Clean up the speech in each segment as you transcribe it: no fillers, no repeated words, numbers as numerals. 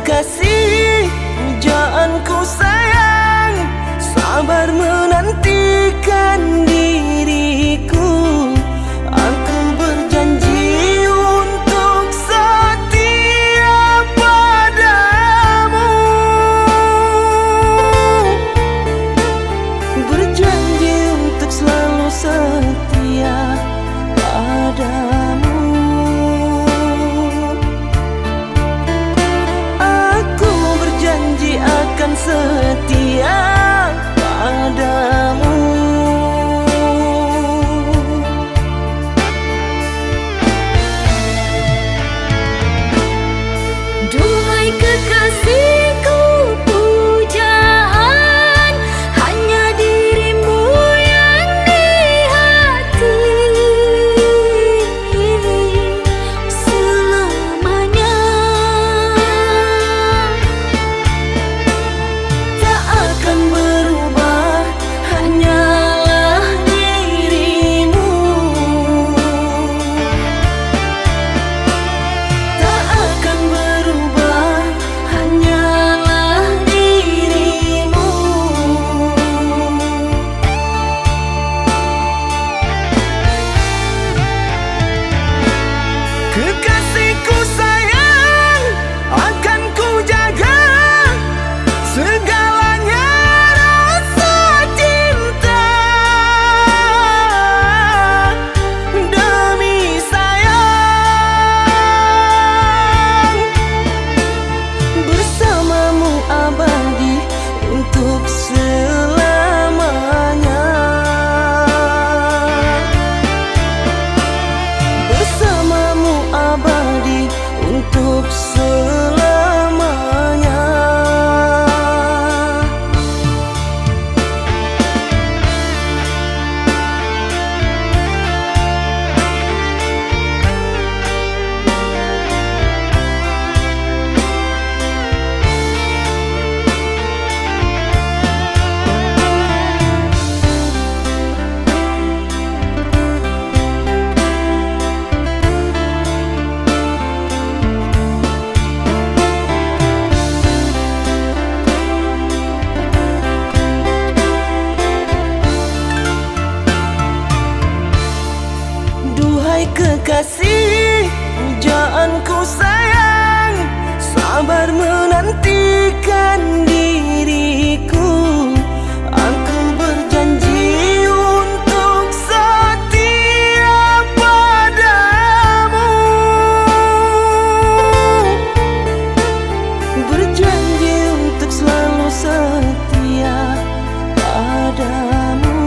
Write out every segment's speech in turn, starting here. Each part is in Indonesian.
kekasih, pujaanku sayang, sabar menantikan diriku. Aku berjanji untuk setia padamu, berjanji untuk selalu setia padamu. Aku berjanji akan setia padamu. Duhai kekasihku, pujaan hanya dirimu yang di hati selamanya. Tak akan berubah, hanyalah dirimu. Tak akan berubah, hanyalah dirimu. Kekasihku sayang, akan ku jaga segalanya rasa cinta. Demi sayang, bersamamu abadi untuk selamanya. Bersamamu abadi untuk selamanya. Duhai kekasih, pujaanku sayang, sabar menantikan diriku. Aku berjanji untuk setia padamu, berjanji untuk selalu setia padamu.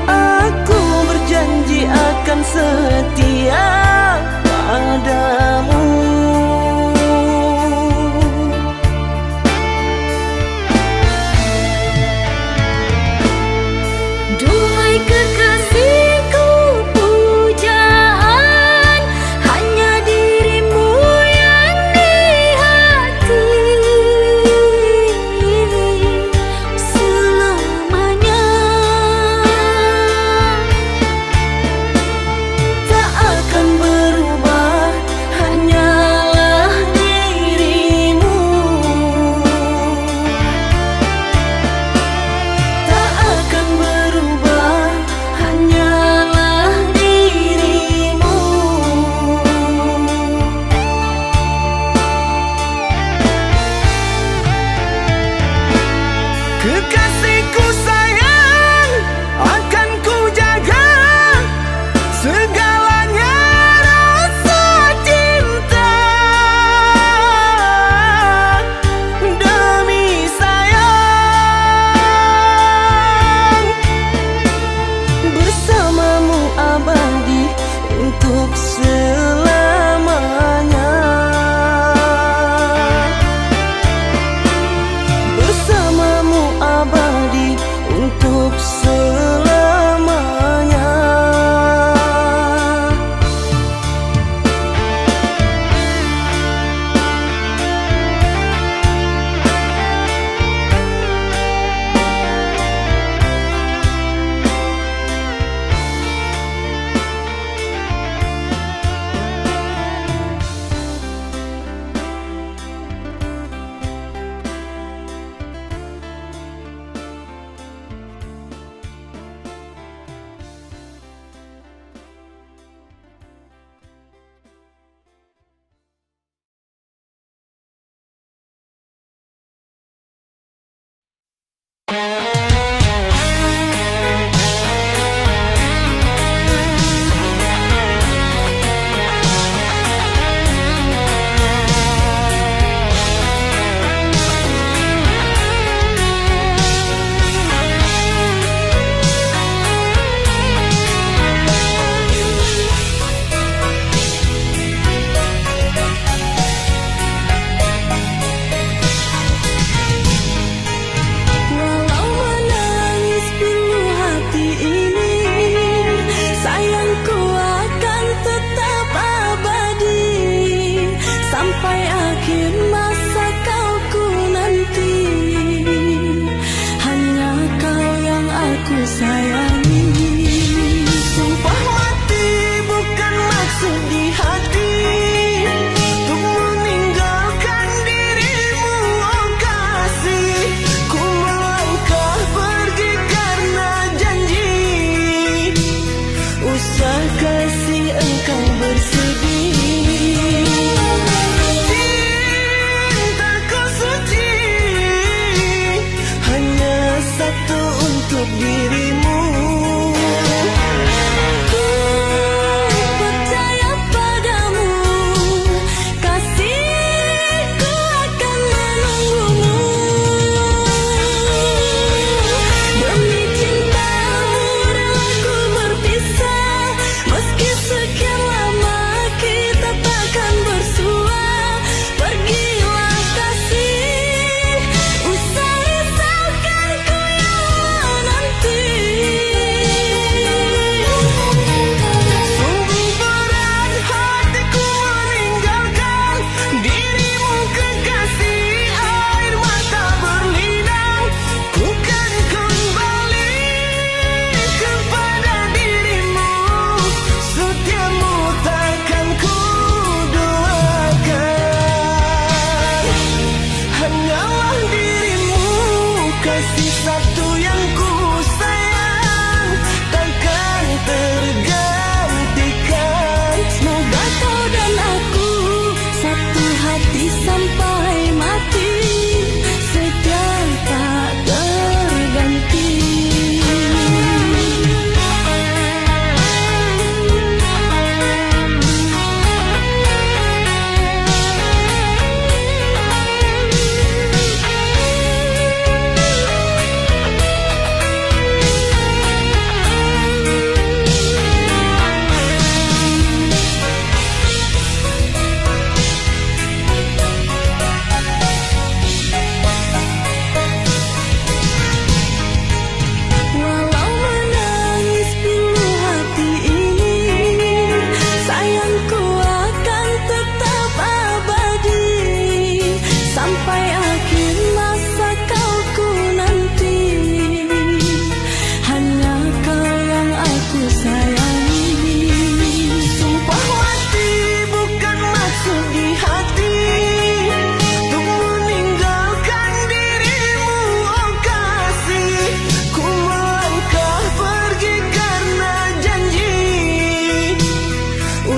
Aku berjanji akan setia padamu. Duhai kekasihku, pujaan hanya dirimu yang di hati selamanya. Tak akan berubah,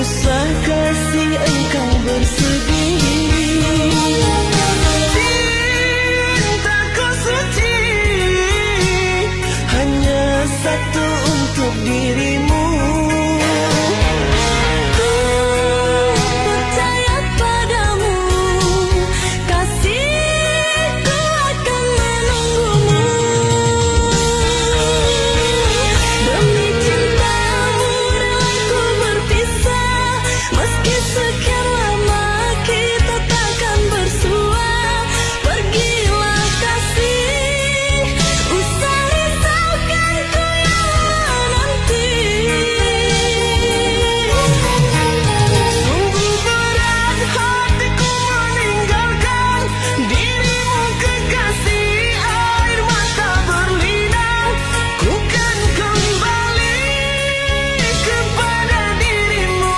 usah kasih engkau bersedih. Cintaku suci hanya satu untuk dirimu. Ku percaya padamu, kasihku akan menunggumu. Demi cintamu rela ku berpisah, meski sekian lama kita takkan bersua. Pergilah kasih, usah risaukan ku yang menanti. Sungguh berat hatiku meninggalkan dirimu kekasih, air mata berlinang. Ku kan kembali kepada dirimu,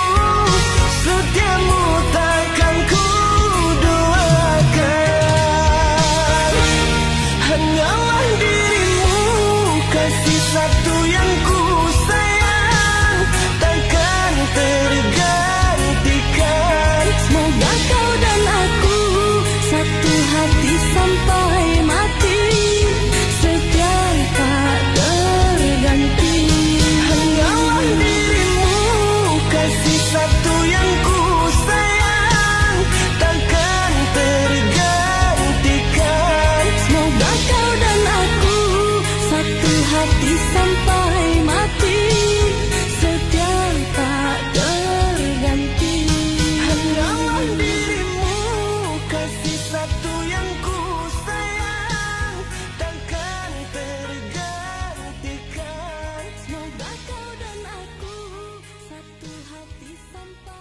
setiamu takkan ku duakan. Hanyalah dirimu, kasih satu yang ku sayang, takkan tergantikan. Semoga kau dan aku satu hati sampai mati, setia tak terganti. Hanyalah dirimu, kasih satu yang ku sayang, takkan tergantikan. Semoga kau dan aku satu hati sampai mati, setia tak terganti. Hanyalah dirimu, kasih satu yang ku sayang, takkan tergantikan. Semoga kau dan aku satu hati sampai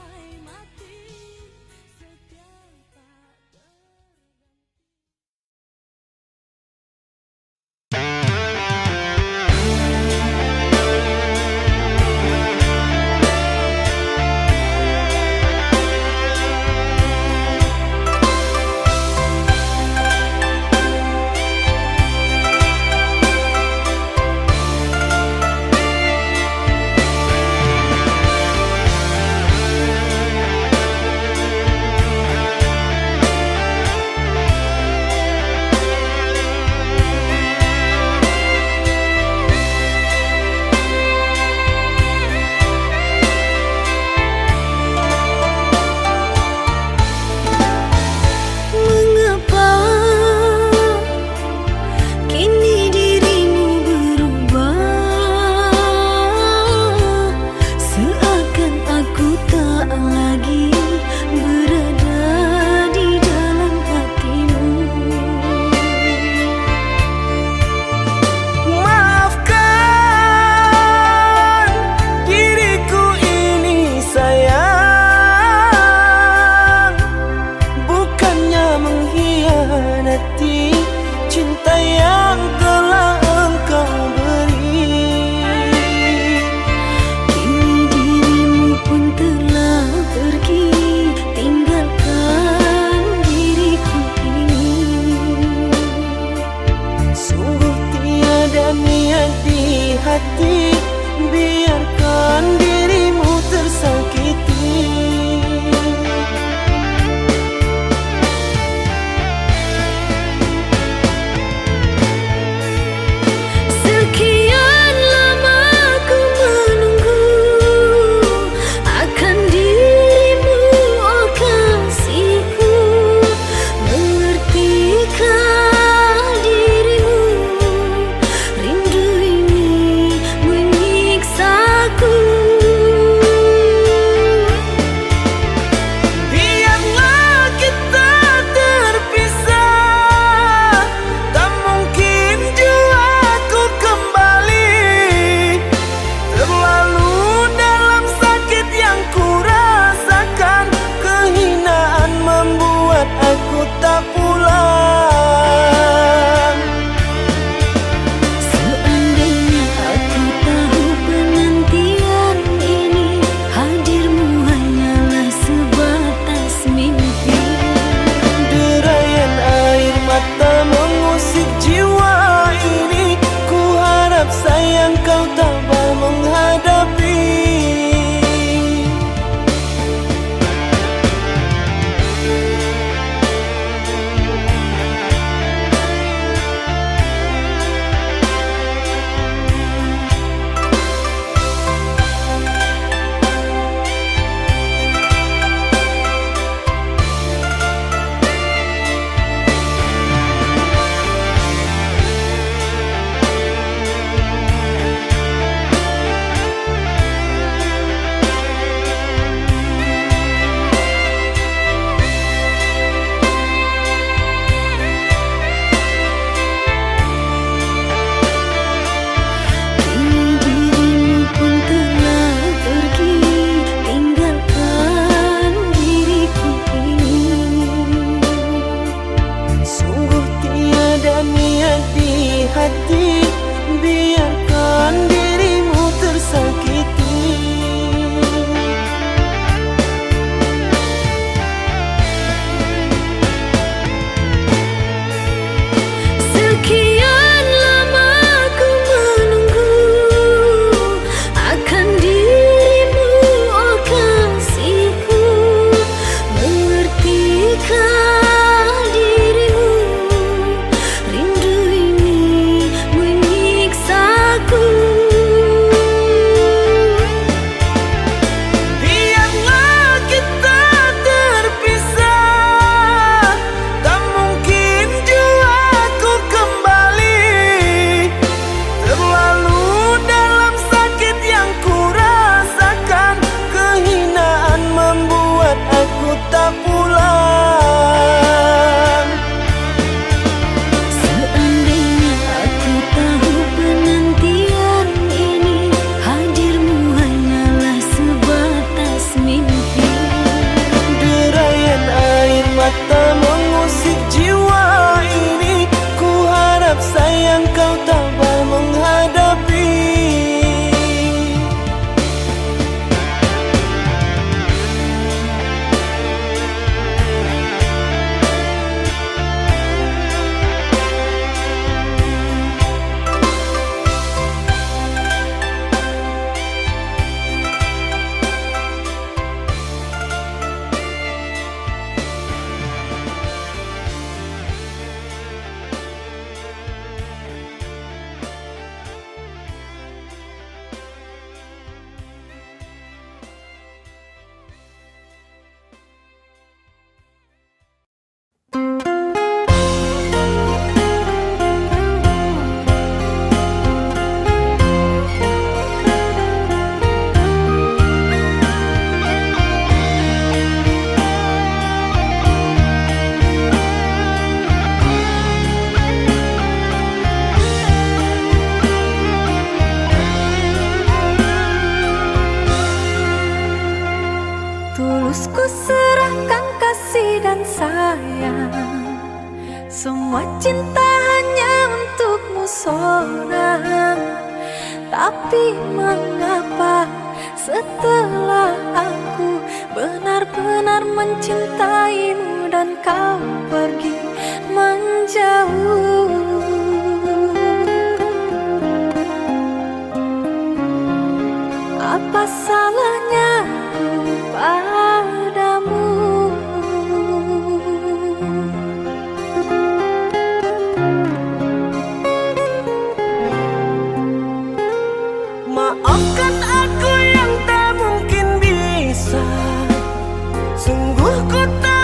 tak pulang. Seandainya aku tahu penantian ini, hadirmu hanyalah sebatas mimpi. Derayan air mata mengusik jiwa ini. Ku harap sayang kau tabah menghadapi. Tulus ku serahkan kasih dan sayang, semua cinta hanya untukmu seorang. Tapi mengapa setelah aku benar-benar mencintaimu dan kau pergi menjauh? Apa salahnya padamu? Maafkan aku yang tak mungkin bisa. Sungguh ku tak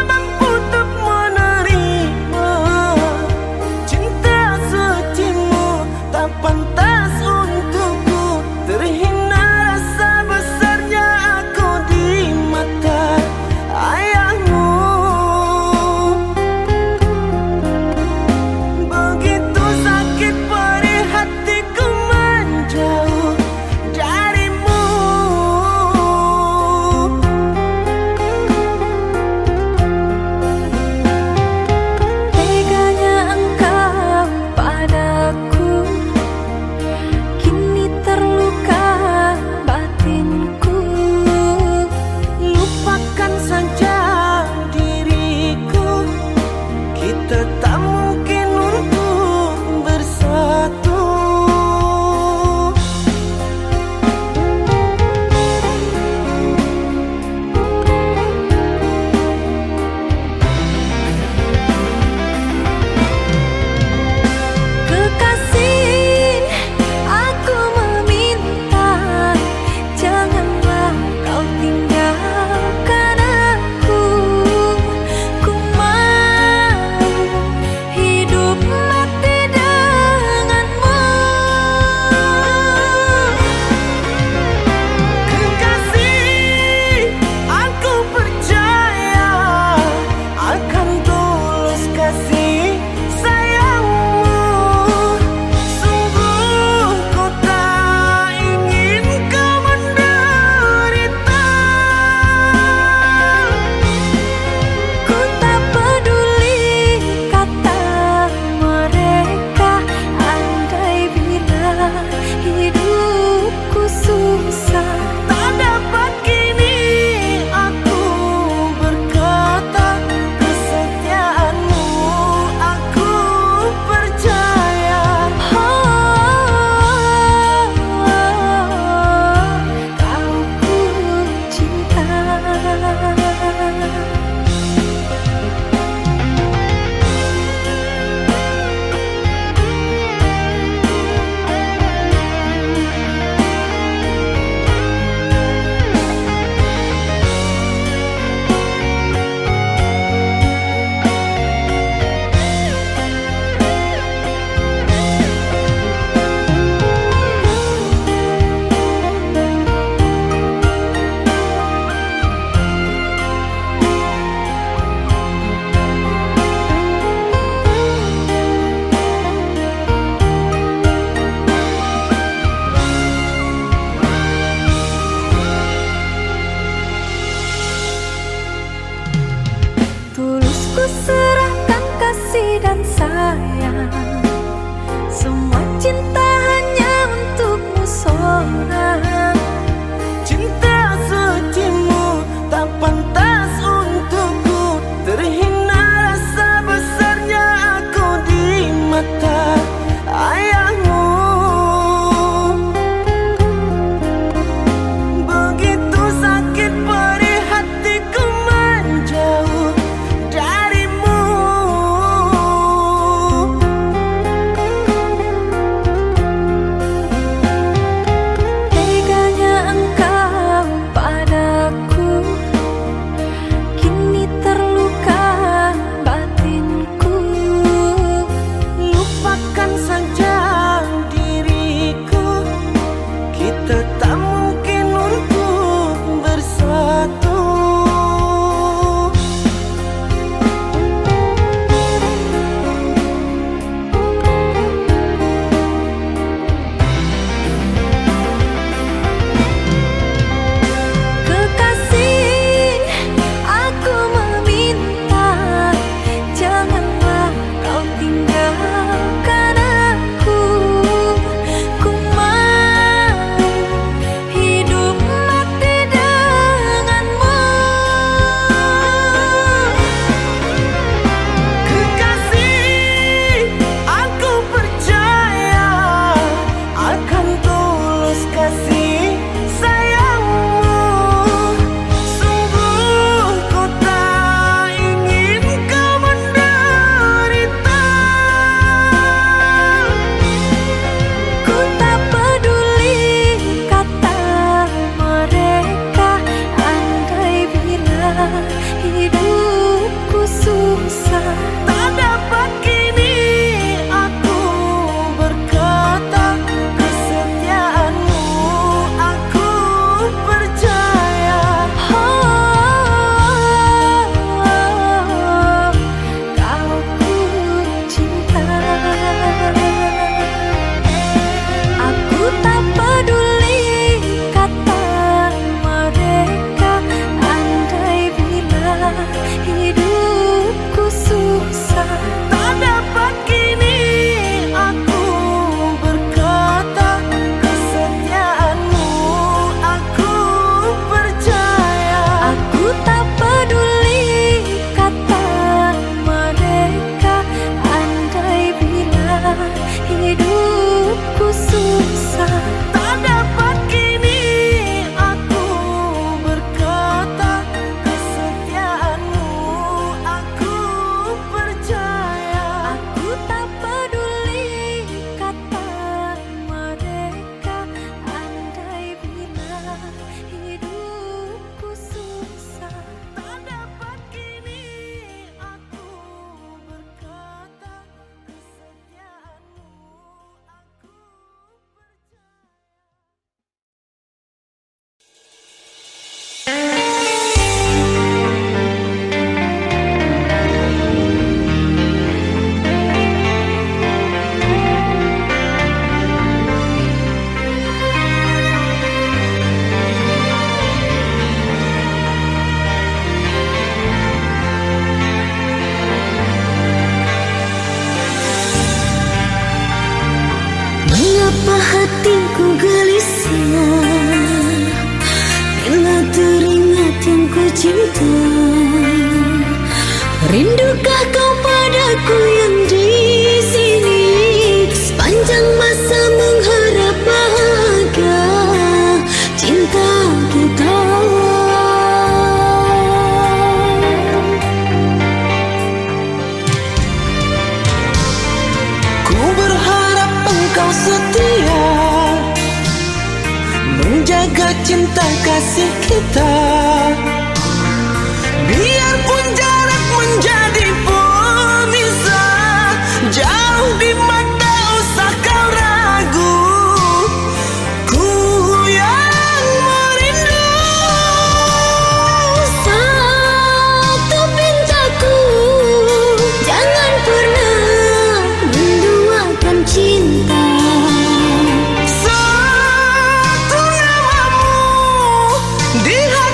cinta hanya untukmu seorang. Cinta sucimu tak pantas untukku. Terhina rasa besarnya aku di mata ayahmu. Begitu sakit perih hatiku menjauh darimu. Teganya engkau padaku, kini terluka batinku. Lupakan saja diriku, kita tak mungkin untuk bersatu. Kekasih, aku meminta, janganlah kau tinggalkan aku. Ku mau hidup mati denganmu. Kekasih, aku percaya akan tulus kasih sayangmu. Sungguh ku tak ingin kau menderita. Ku tak peduli kata mereka, andai bila hidupku susah. Tak dapat kini aku berkata, kesetiaanmu aku percaya. Kau ku cinta. Aku tak peduli kata mereka, andai bila hidupku susah. Tak dapat kini aku berkata, kesetiaanmu aku percaya. Aku tak peduli kata mereka, andai bila hidupku susah. Tak dapat kini aku berkata, kesetiaanmu aku percaya. Aku tak peduli kata mereka, andai bila hidupku susah. Tak dapat kini aku berkata, kesetiaanmu aku Mengapa hatiku gelisah bila teringat yang ku cinta? Rindukah kau padaku yang di sini? Sepanjang masa mengharap bahagia cinta kita. Ku berharap engkau setia menjaga cinta kasih kita. Biarpun jarak menjadi pemisah, jauh di mata usah kau ragu. Ku yang merindu. Satu pintaku, jangan pernah menduakan cinta. Satu namamu di hati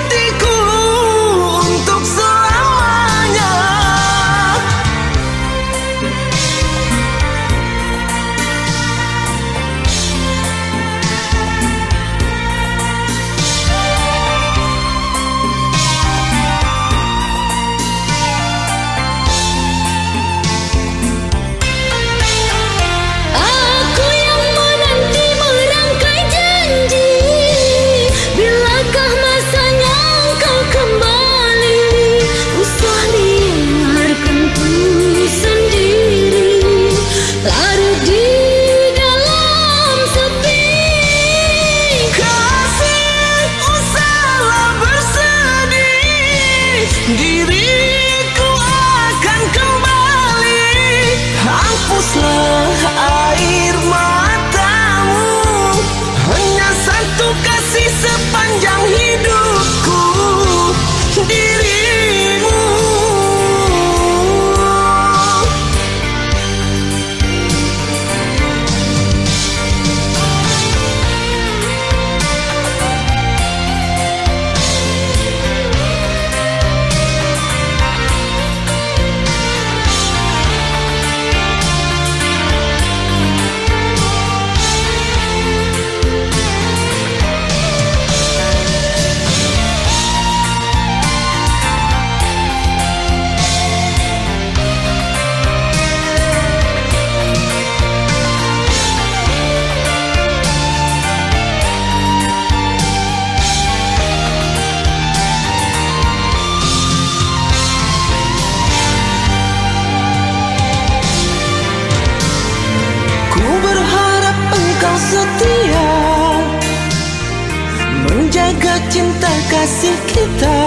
kasih kita.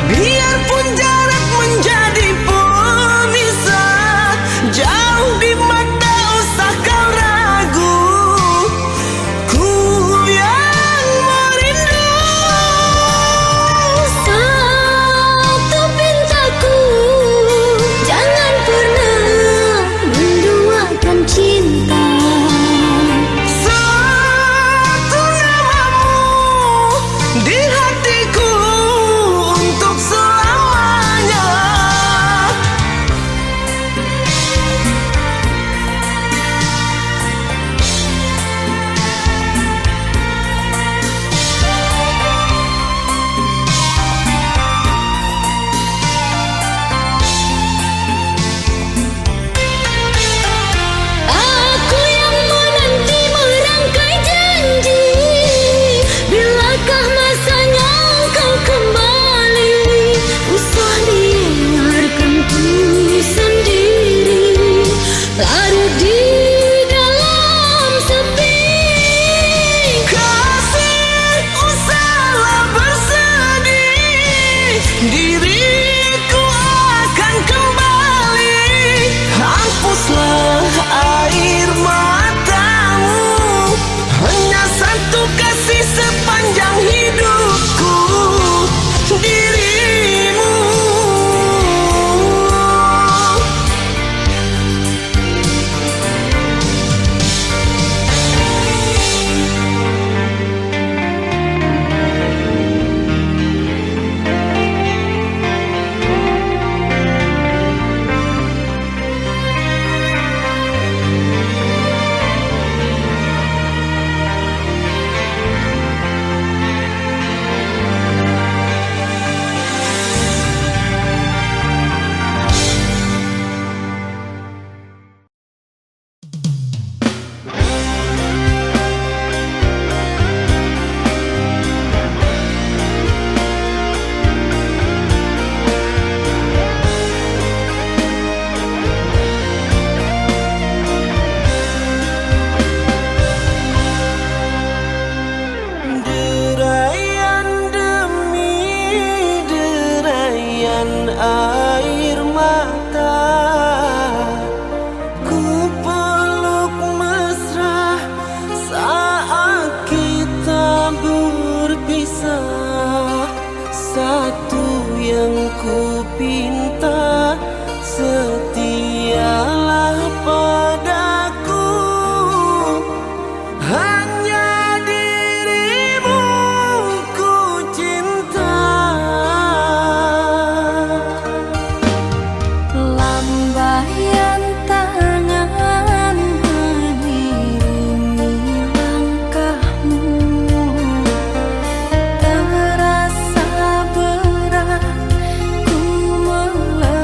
Biarpun jarak menjadi pemisah, jauh di mata usah kau ragu, ku yang merindu. Satu pintaku, jangan pernah menduakan cinta. Satu namamu di hatiku untuk selamanya. Aku yang menanti merangkai janji, bilakah masanya kau kembali? Usah biarkan ku sendiri, larut di dalam sepi. Kasih, usahlah bersedih, diriku akan kembali. Hapuslah air matamu, hanya satu kasih sepanjang hidupku, dirimu. Derayan demi derayan air mata, ku peluk mesra saat kita berpisah. Satu yang ku pinta, setialah padaku, hanya dirimu ku cinta. Lambaian tangan mengiringi langkahmu, terasa berat ku melewati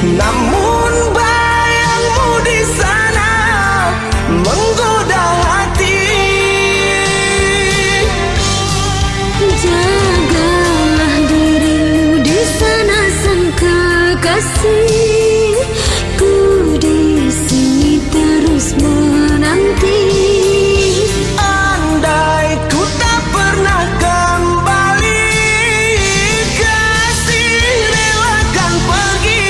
Namun bayangmu di sana menggoda hati. Jagalah dirimu di sana sang kekasih. Ku di sini terus menanti. Andai ku tak pernah kembali, kasih relakan pergi.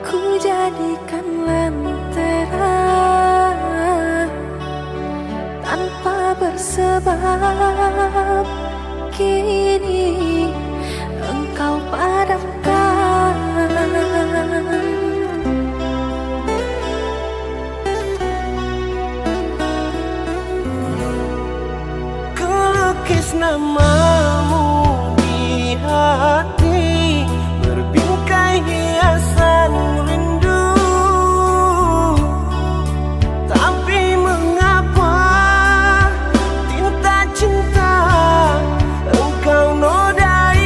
ku jadikan lentera tanpa bersebab. Kini engkau padamkan. Kelukis namamu di hati, berbingkai hiasan rindu. Tapi mengapa tinta cinta engkau nodai?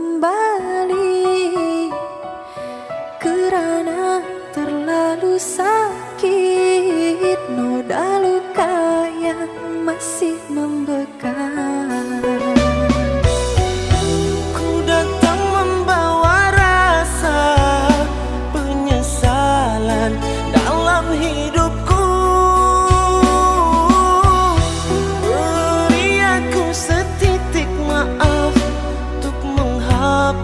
kembali, kerana terlalu sakit noda luka yang masih membekas. Ku datang membawa rasa penyesalan dalam hidupku. Beri aku setitik maaf untuk menghapus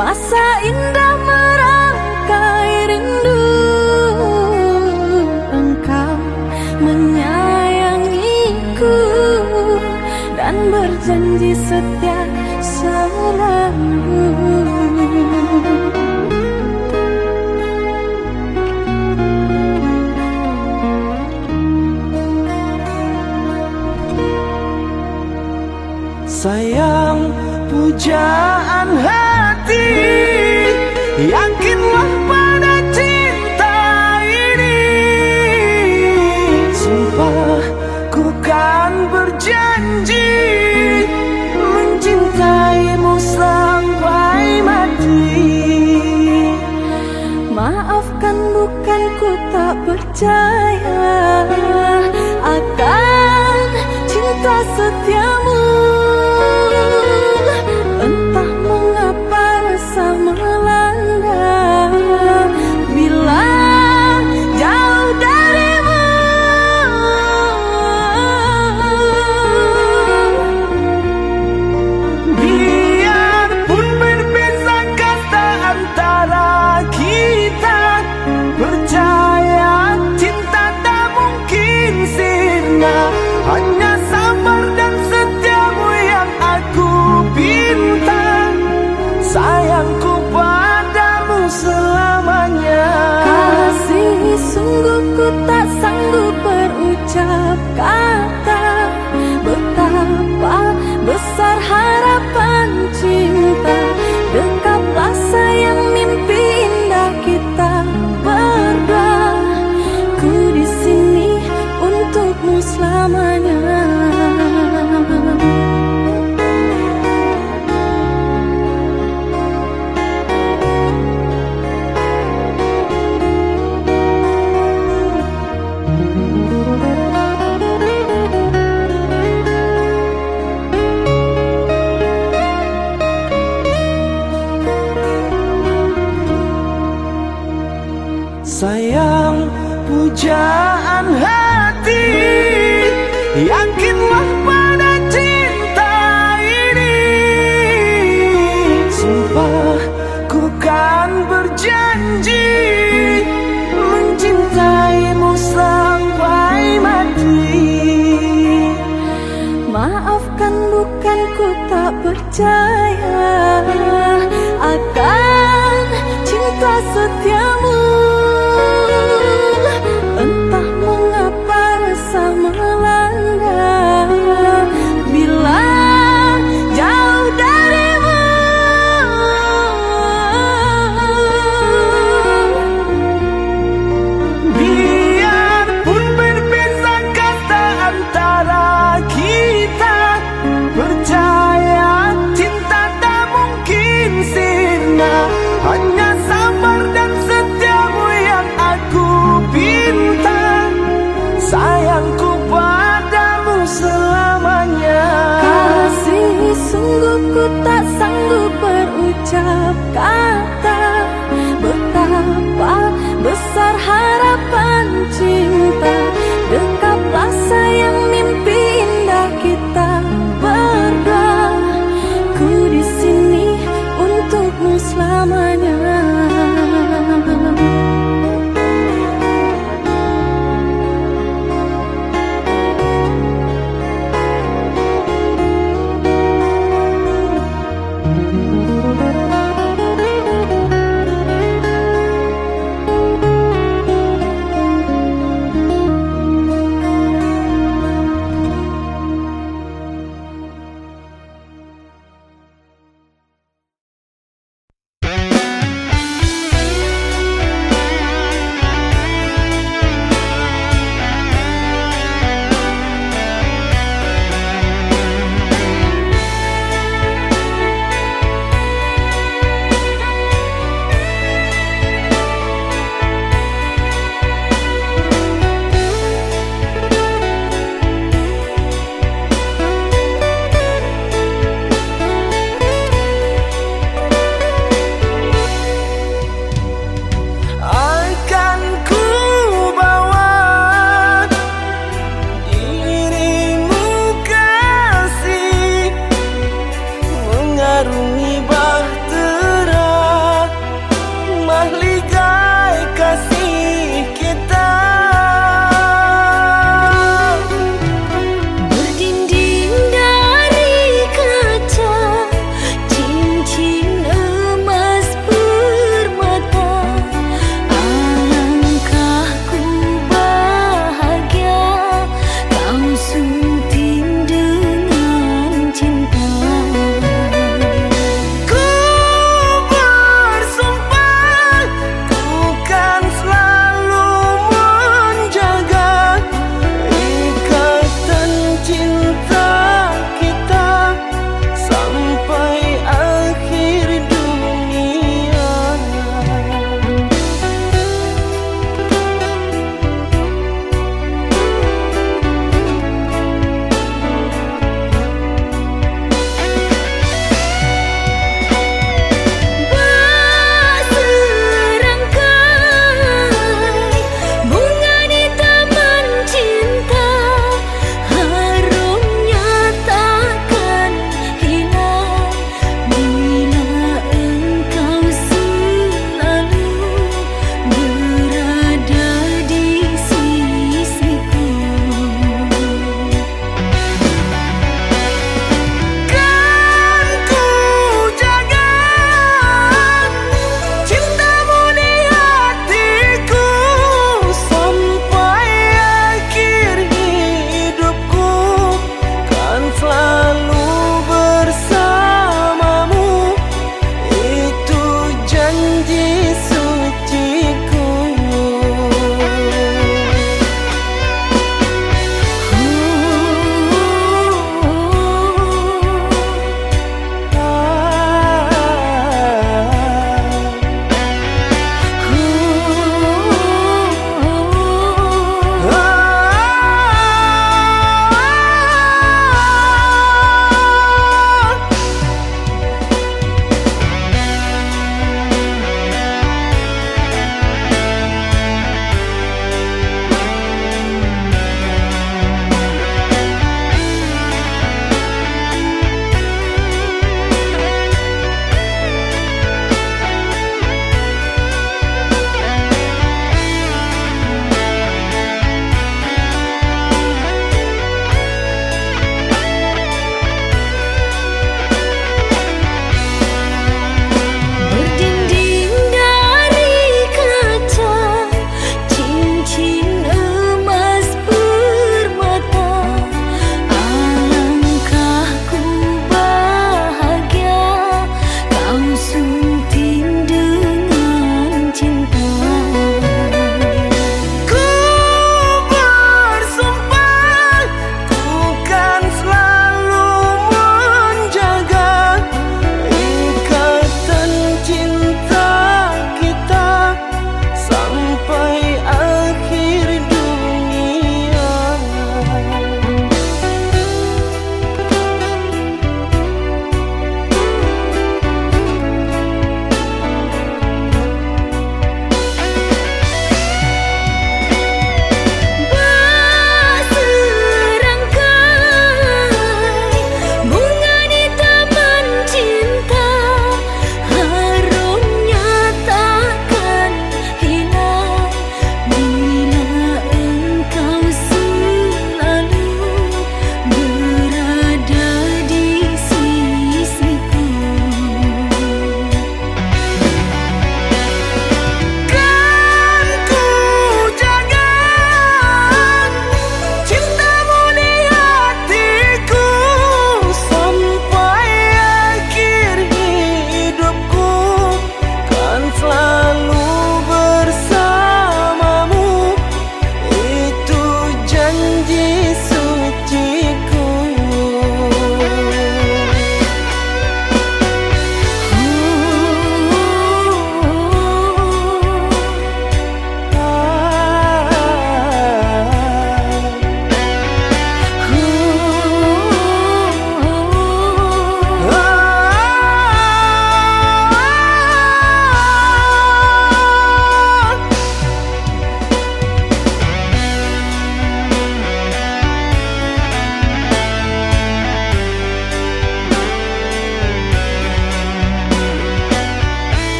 Masa indah merangkai rindu, engkau menyayangiku dan berjanji setia selalu. Sayang, pujaan hati, yakinlah pada cinta ini. Sumpah ku kan berjanji mencintaimu sampai mati. Maafkan bukan ku tak percaya akan cinta setiamu. Entah mengapa rasa melanda bila jauh darimu. Biarpun berbeza kasta antara kita, percaya cinta tak mungkin sirna. Hanya sabar dan setiamu yang aku pinta. Sayangku padamu selamanya. Kasih, sungguh ku tak sanggup berucap kata betapa besar harapan cinta. Dekaplah sayang, mimpi indah kita berdua. Ku di sini untukmu selamanya. Sayang, pujaan hati, yakinlah pada cinta ini. Sumpah ku kan berjanji mencintaimu sampai mati. Maafkan bukan ku tak percaya akan cinta setiamu. Entah mengapa rasa melanda bila jauh darimu. Biarpun berbeza kasta antara kita, percaya cinta tak mungkin sirna.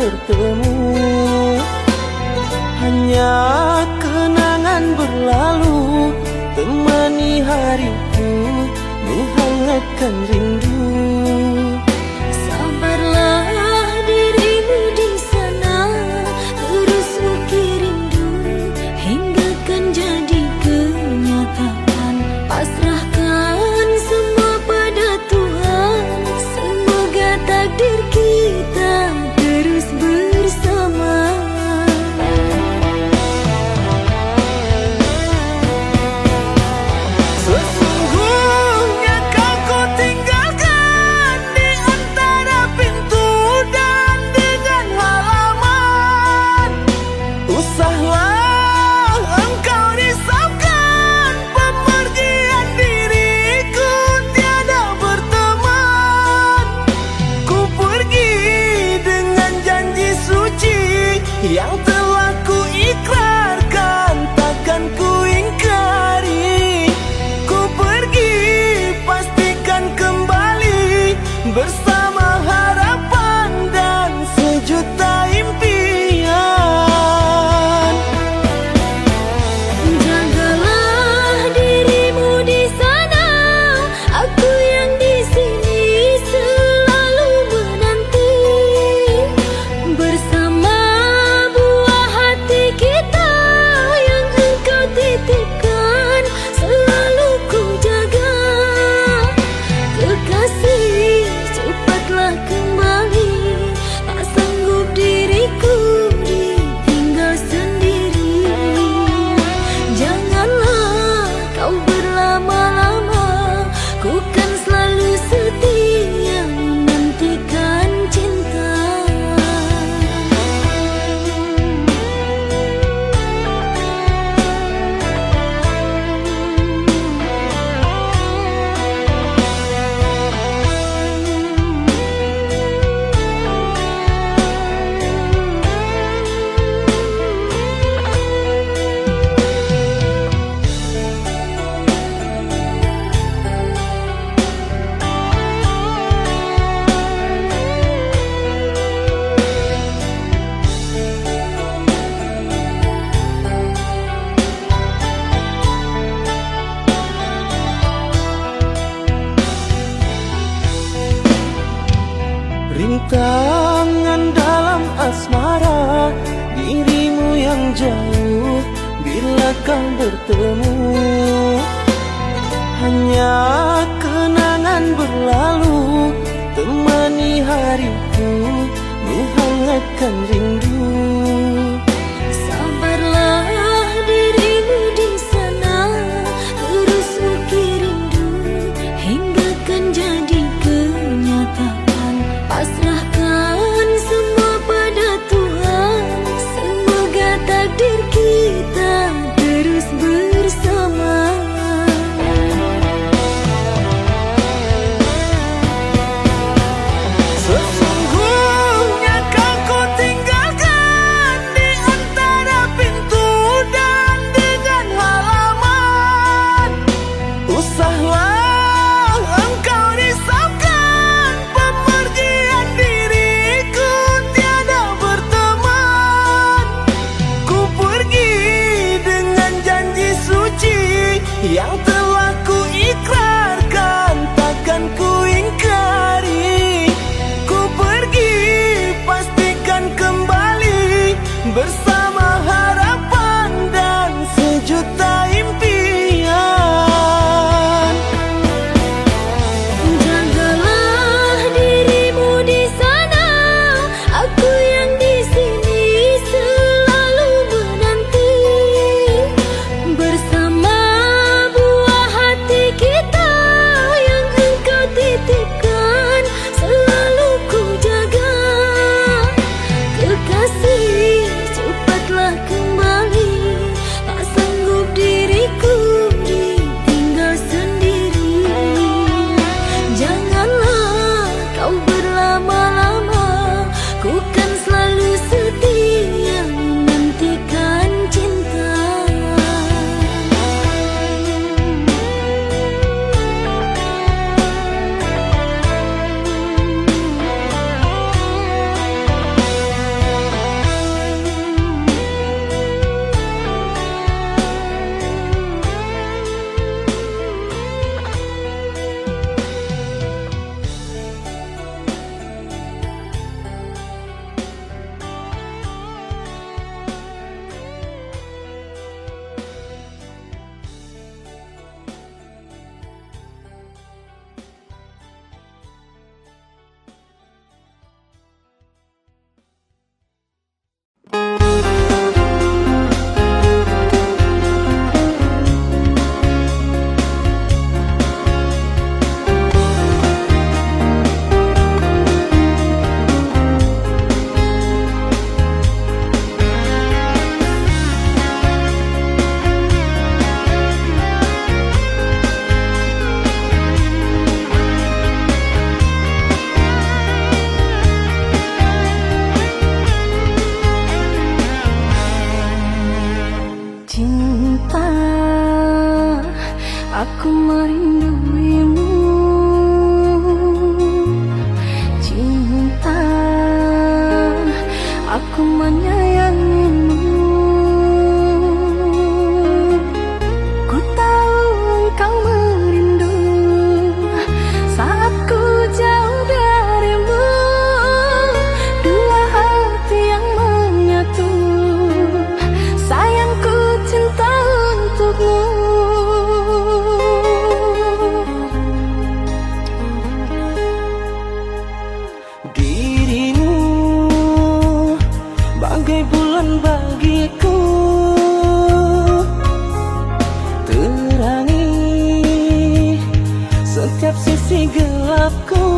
bertemu. Hanya kenangan berlalu temani hariku, menghangatkan rindu. Sabarlah dirimu di sana, terus ukir rindu hingga kan jadi kenyataan. Pasrahkan semua pada Tuhan, semoga takdir kita terus bersama. Sesungguhnya kau ku tinggalkan di antara pintu dan dengan halaman. Usahlah engkau risaukan pemergian diriku tiada berteman. Ku pergi dengan janji suci yang telah ku ikrarkan, takkan ku ingkari. Ku pergi pastikan kembali bersama harapan dan sejuta impian. Jagalah dirimu di sana, aku yang di sini selalu menanti. Bersama buah hati kita yang engkau titipkan, selalu ku jaga. Kekasih, cepatlah kembali, tak sanggup diriku ditinggal sendiri. Janganlah kau berlama-lama, ku kan selalu setia menantikan cinta. Rintangan dalam asmara, dirimu yang jauh bila kau bertemu. Hanya kenangan berlalu temani hariku, menghangatkan rindu. Sabarlah dirimu di sana, terus ukir rindu hingga kan jadi kenyataan. Pasrahkan semua pada Tuhan, semoga takdir kita terus bersama. Sesungguhnya kau ku tinggalkan di antara pintu dan dengan halaman. Usahlah engkau risaukan pemergian diriku tiada berteman. Ku pergi dengan janji suci yang telah ku ikrarkan, takkan ku ingkari. Ku pergi pastikan kembali bersama harapan dan sejuta impian. Jagalah dirimu di sana, aku yang di sini selalu menanti. Bersama buah Aku merinduimu, cinta. Aku menyayangimu. Ku tahu engkau merindu saat ku jauh darimu. Dua hati yang menyatu, sayangku cinta untukmu. Dirimu bagai bulan bagiku, terangi setiap sisi gelapku.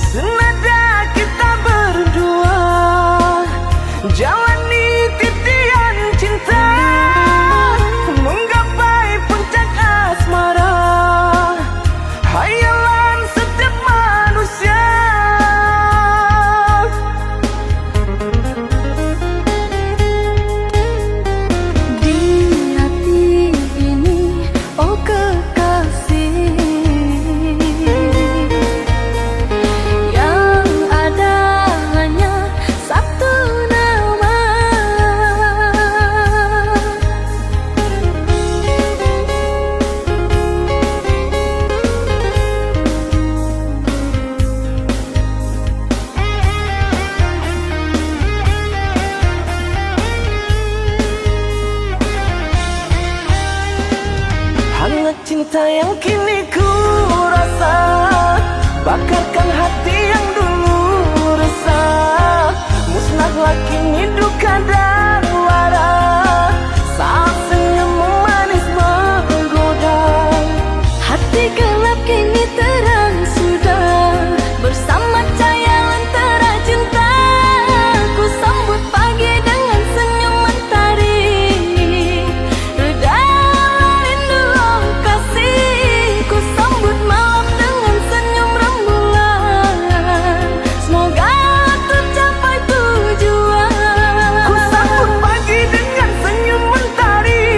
Senada kita berdua jalani titian cinta, menggapai puncak asmara, hayalan setiap manusia. Di hati ini, oh kekasih, yang ada hanya satu nama. Hangat cinta yang kini ku rasa, bakarkan hati yang dulu resah. Musnahlah kini duka dan lara, saat senyummu manis menggoda. Hati gelap kini terang sudah, bersama cahaya lentera cinta. Ku sambut pagi dengan senyum mentari, redalah rindu oh kasih. Ku sambut malam dengan senyum rembulan, semoga tercapai tujuan. Ku sambut pagi dengan senyum mentari,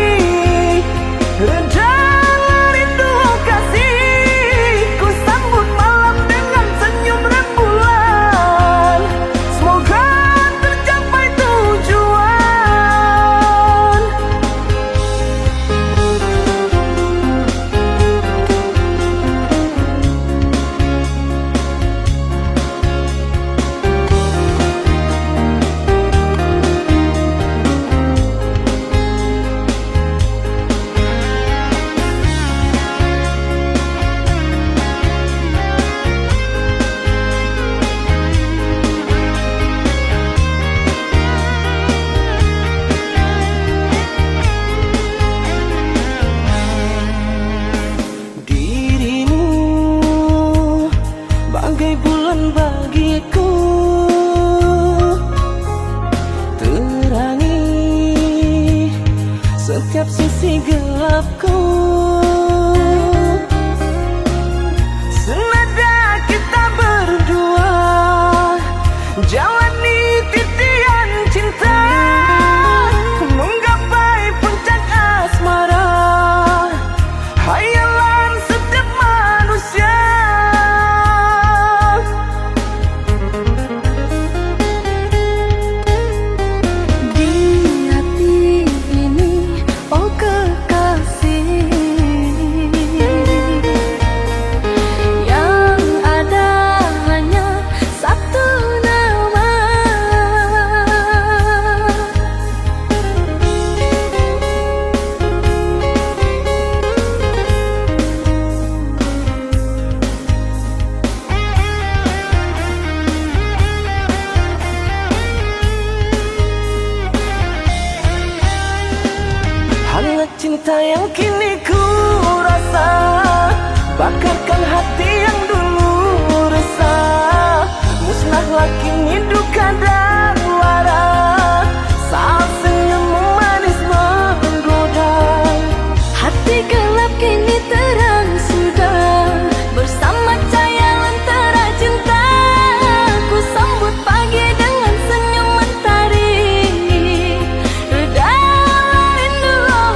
redalah rindu oh kasih. Ku sambut malam dengan senyum rembulan, semoga tercapai tujuan. Dirimu bagai bulan bagiku, terangi setiap sisi gelapku. Senada kita berdua jalani titian cinta, menggapai puncak asmara, hayalan setiap manusia. Di hati ini, oh kekasih, yang ada hanya satu nama. Hangat cinta yang kini ku rasa, bakarkan hati yang dulu resah. Musnahlah kini duka dan lara, saat senyummu manis menggoda. Hati gelap kini terang sudah, bersama cahaya lentera cinta. Ku sambut pagi dengan senyum mentari, redalah rindu oh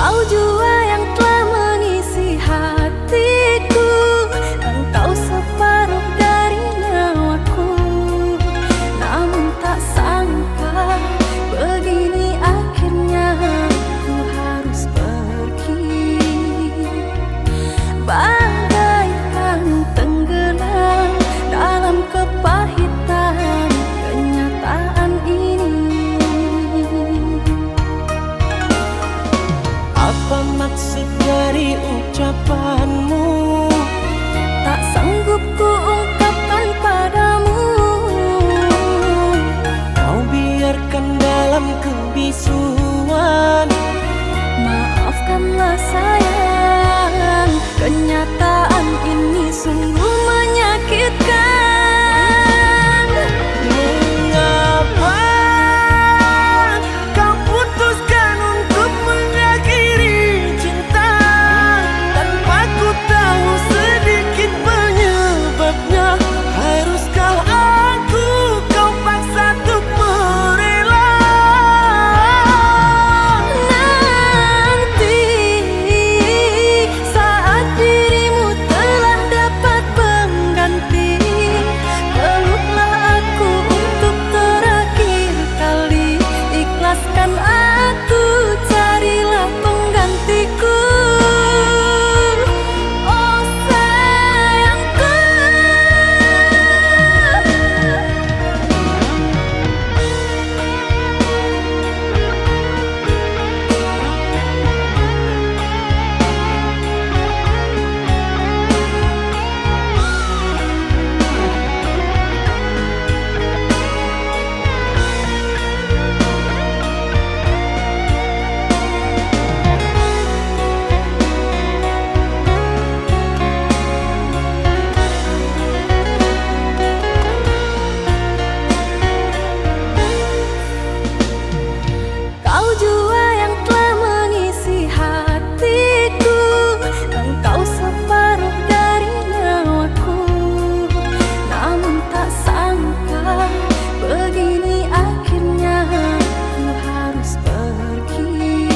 Kau jua yang telah mengisi hatiku, engkau separuh dari nyawaku. Namun tak sangka begini akhirnya ku harus pergi, bagaikan tenggelam dalam kepahitan kenyataan ini. Apa maksud dari ucapanmu? Tak sanggup ku ungkapkan padamu. Kau biarkan dalam kebisuan. Maafkanlah sayang, kenyataan ini sungguh menyakitkan. Mengapa kau putuskan untuk mengakhiri cinta tanpa ku tahu sedikit penyebabnya? Haruskah aku kau paksa untuk merela? Nanti saat dirimu telah dapat pengganti, peluklah aku untuk terakhir kali. Ikhlaskan aku, carilah penggantiku. Oh sayangku, kau jua yang telah mengisi hatiku, engkau separuh dari nyawaku. Namun tak sangka begini akhirnya ku harus pergi.